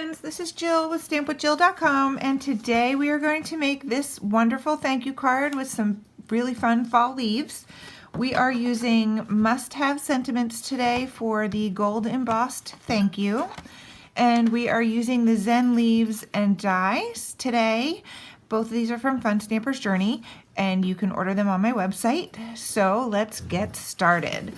friends, this is Jill with stampwithjill.com, and today we are going to make this wonderful thank you card with some really fun fall leaves. We are using must-have sentiments today for the gold embossed thank you, and we are using the Zen Leaves and dies today. Both of these are from Fun Stamper's Journey, and you can order them on my website. So let's get started.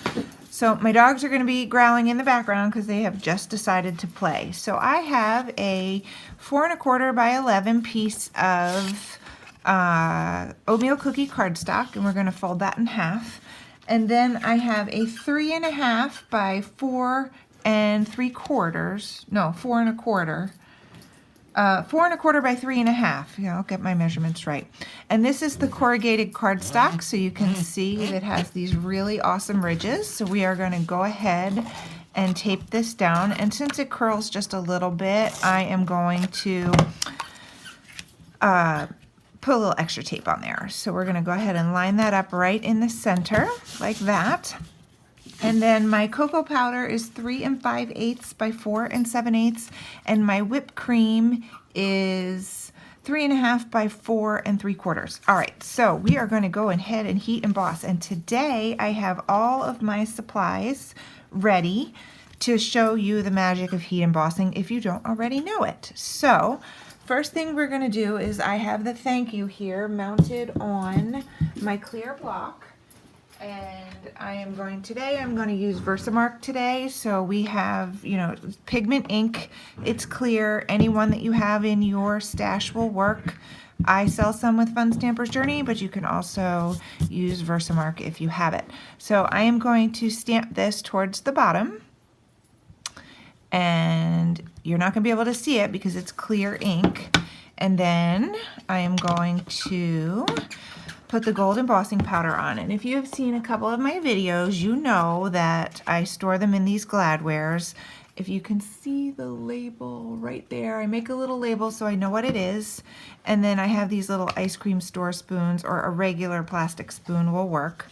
So my dogs are going to be growling in the background because they have just decided to play. So I have a 4 1/4 by 11 piece of oatmeal cookie cardstock, and we're going to fold that in half. And then I have a 3 1/2 by 4 3/4. No, 4 1/4. 4 1/4 by 3 1/2. Yeah, I'll get my measurements right. And this is the corrugated cardstock, so you can see it has these really awesome ridges. So we are going to go ahead and tape this down. And since it curls just a little bit, I am going to put a little extra tape on there. So we're going to go ahead and line that up right in the center, like that. And then my cocoa powder is 3 5/8 by 4 7/8, and my whipped cream is 3 1/2 by 4 3/4. All right, so we are going to go ahead and heat emboss, and today I have all of my supplies ready to show you the magic of heat embossing if you don't already know it. So first thing we're going to do is I have the thank you here mounted on my clear block. And I'm going to use Versamark today. So we have, pigment ink. It's clear. Any one that you have in your stash will work. I sell some with Fun Stamper's Journey, but you can also use Versamark if you have it. So I am going to stamp this towards the bottom. And you're not going to be able to see it because it's clear ink. And then I am going to put the gold embossing powder on. And if you have seen a couple of my videos, you know that I store them in these Gladwares. If you can see the label right there, I make a little label so I know what it is. And then I have these little ice cream store spoons, or a regular plastic spoon will work.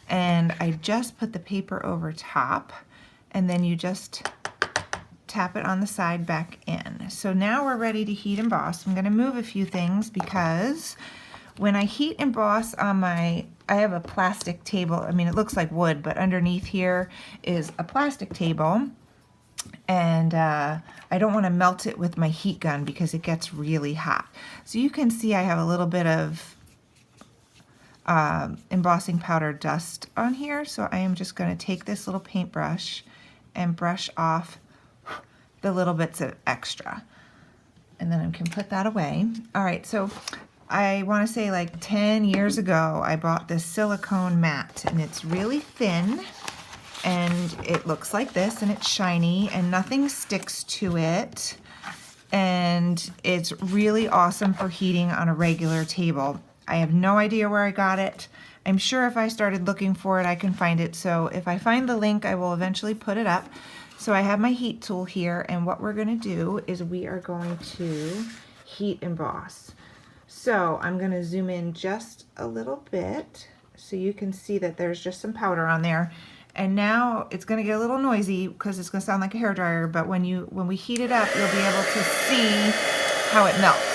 And I just put the paper over top, and then you just tap it on the side back in. So now we're ready to heat emboss. I'm going to move a few things because when I heat emboss on I have a plastic table. I mean, it looks like wood, but underneath here is a plastic table. And I don't want to melt it with my heat gun because it gets really hot. So you can see I have a little bit of embossing powder dust on here. So I am just going to take this little paintbrush and brush off the little bits of extra. And then I can put that away. All right, so I want to say like 10 years ago, I bought this silicone mat, and it's really thin, and it looks like this, and it's shiny, and nothing sticks to it, and it's really awesome for heating on a regular table. I have no idea where I got it. I'm sure if I started looking for it, I can find it, so if I find the link, I will eventually put it up. So I have my heat tool here, and what we're going to do is we are going to heat emboss. So I'm going to zoom in just a little bit so you can see that there's just some powder on there. And now it's going to get a little noisy because it's going to sound like a hairdryer, but when we heat it up, you'll be able to see how it melts.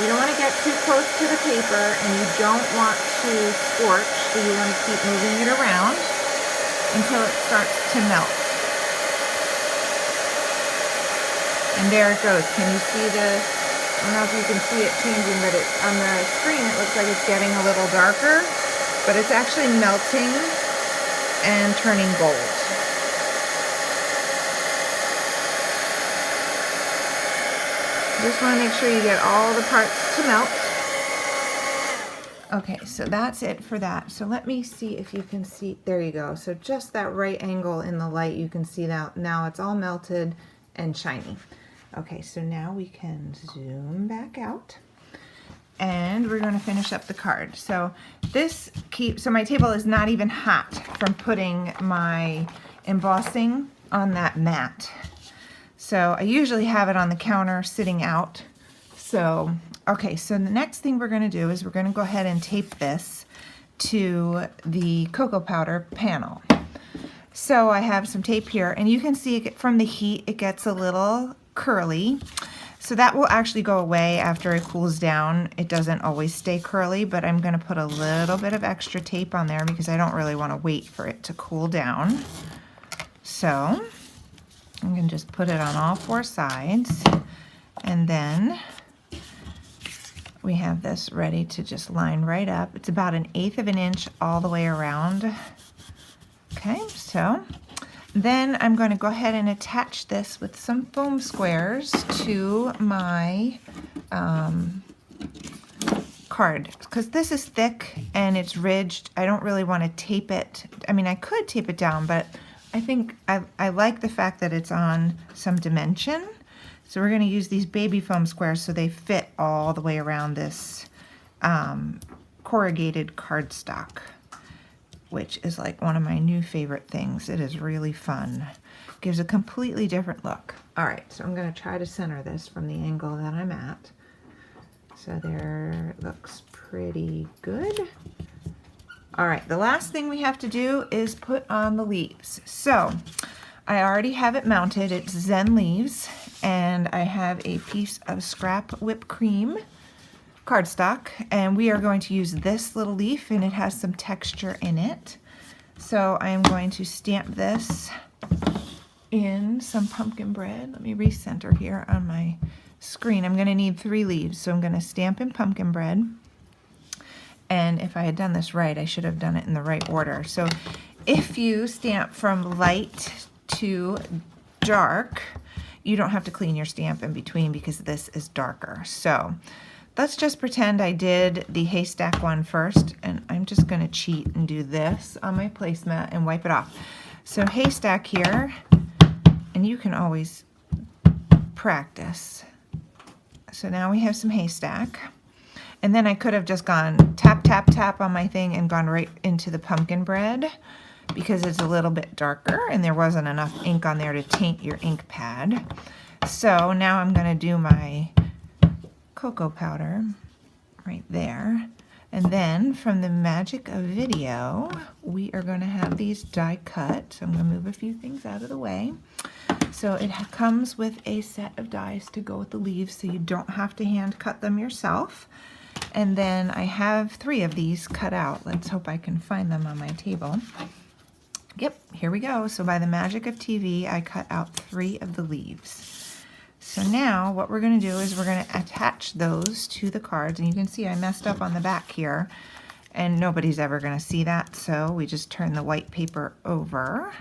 You don't want to get too close to the paper, and you don't want to scorch, so you want to keep moving it around until it starts to melt. And there it goes. Can you see I don't know if you can see it changing, but on the screen it looks like it's getting a little darker, but it's actually melting and turning gold. Just want to make sure you get all the parts to melt. Okay, so that's it for that. So let me see if you can see. There you go. So just that right angle in the light, you can see that now it's all melted and shiny. Okay, so now we can zoom back out, and we're going to finish up the card. So so my table is not even hot from putting my embossing on that mat. So I usually have it on the counter sitting out. So, okay, so the next thing we're going to do is we're going to go ahead and tape this to the cocoa powder panel. So I have some tape here, and you can see from the heat it gets a little curly. So that will actually go away after it cools down. It doesn't always stay curly, but I'm going to put a little bit of extra tape on there because I don't really want to wait for it to cool down. So I'm going to just put it on all four sides, and then we have this ready to just line right up. It's about 1/8 of an inch all the way around. Okay, so then I'm going to go ahead and attach this with some foam squares to my card, because this is thick and it's ridged. I don't really want to tape it. I mean, I could tape it down, but I think I like the fact that it's on some dimension. So we're going to use these baby foam squares so they fit all the way around this corrugated cardstock, which is like one of my new favorite things. It is really fun. Gives a completely different look. All right, so I'm going to try to center this from the angle that I'm at. So there, looks pretty good. All right, the last thing we have to do is put on the leaves. So I already have it mounted. It's Zen Leaves, and I have a piece of scrap whipped cream cardstock, and we are going to use this little leaf, and it has some texture in it. So I am going to stamp this in some pumpkin bread. Let me recenter here on my screen. I'm going to need 3 leaves, so I'm going to stamp in pumpkin bread. And if I had done this right, I should have done it in the right order. So if you stamp from light to dark, you don't have to clean your stamp in between because this is darker. So let's just pretend I did the haystack one first, and I'm just going to cheat and do this on my placemat and wipe it off. So haystack here, and you can always practice. So now we have some haystack. And then I could have just gone tap, tap, tap on my thing and gone right into the pumpkin bread because it's a little bit darker and there wasn't enough ink on there to taint your ink pad. So now I'm going to do my cocoa powder right there. And then from the magic of video, we are going to have these die cut. So I'm going to move a few things out of the way. So it comes with a set of dies to go with the leaves so you don't have to hand cut them yourself. And then I have 3 of these cut out. Let's hope I can find them on my table. Yep, here we go. So by the magic of TV, I cut out 3 of the leaves. So now what we're going to do is we're going to attach those to the cards. And you can see I messed up on the back here, and nobody's ever going to see that. So we just turn the white paper over.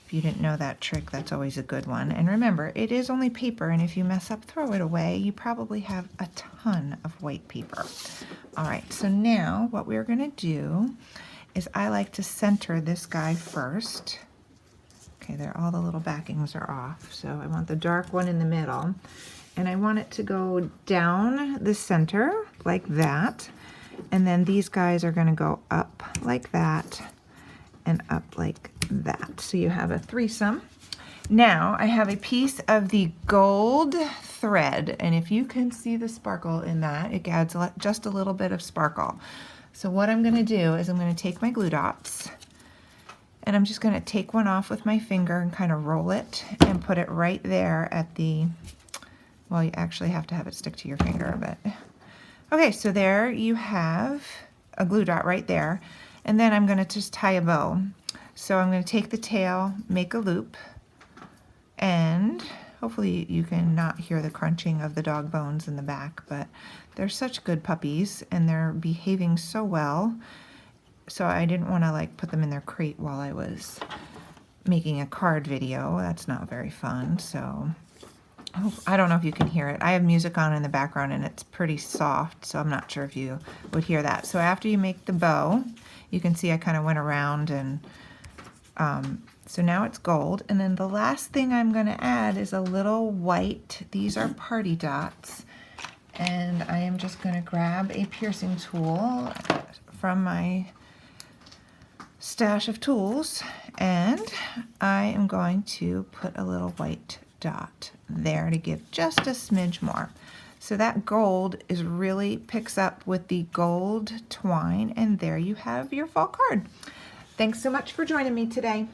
If you didn't know that trick, that's always a good one. And remember, it is only paper, and if you mess up, throw it away. You probably have a ton of white paper. All right, so now what we're going to do is I like to center this guy first. Okay, there, all the little backings are off. So I want the dark one in the middle, and I want it to go down the center like that. And then these guys are going to go up like that and up like that. So you have a threesome. Now I have a piece of the gold thread, and if you can see the sparkle in that, it adds just a little bit of sparkle. So what I'm going to do is I'm going to take my glue dots, and I'm just going to take one off with my finger and kind of roll it and put it right there at the, well, you actually have to have it stick to your finger, but okay, so there you have a glue dot right there. And then I'm going to just tie a bow. So I'm going to take the tail, make a loop, and hopefully you can not hear the crunching of the dog bones in the back, but they're such good puppies and they're behaving so well. So I didn't want to like put them in their crate while I was making a card video. That's not very fun. So I don't know if you can hear it. I have music on in the background and it's pretty soft, so I'm not sure if you would hear that. So after you make the bow, you can see I kind of went around, and so now it's gold. And then the last thing I'm going to add is a little white. These are party dots. And I am just going to grab a piercing tool from my stash of tools, and I am going to put a little white dot there to give just a smidge more. So that gold is really picks up with the gold twine, and there you have your fall card. Thanks so much for joining me today.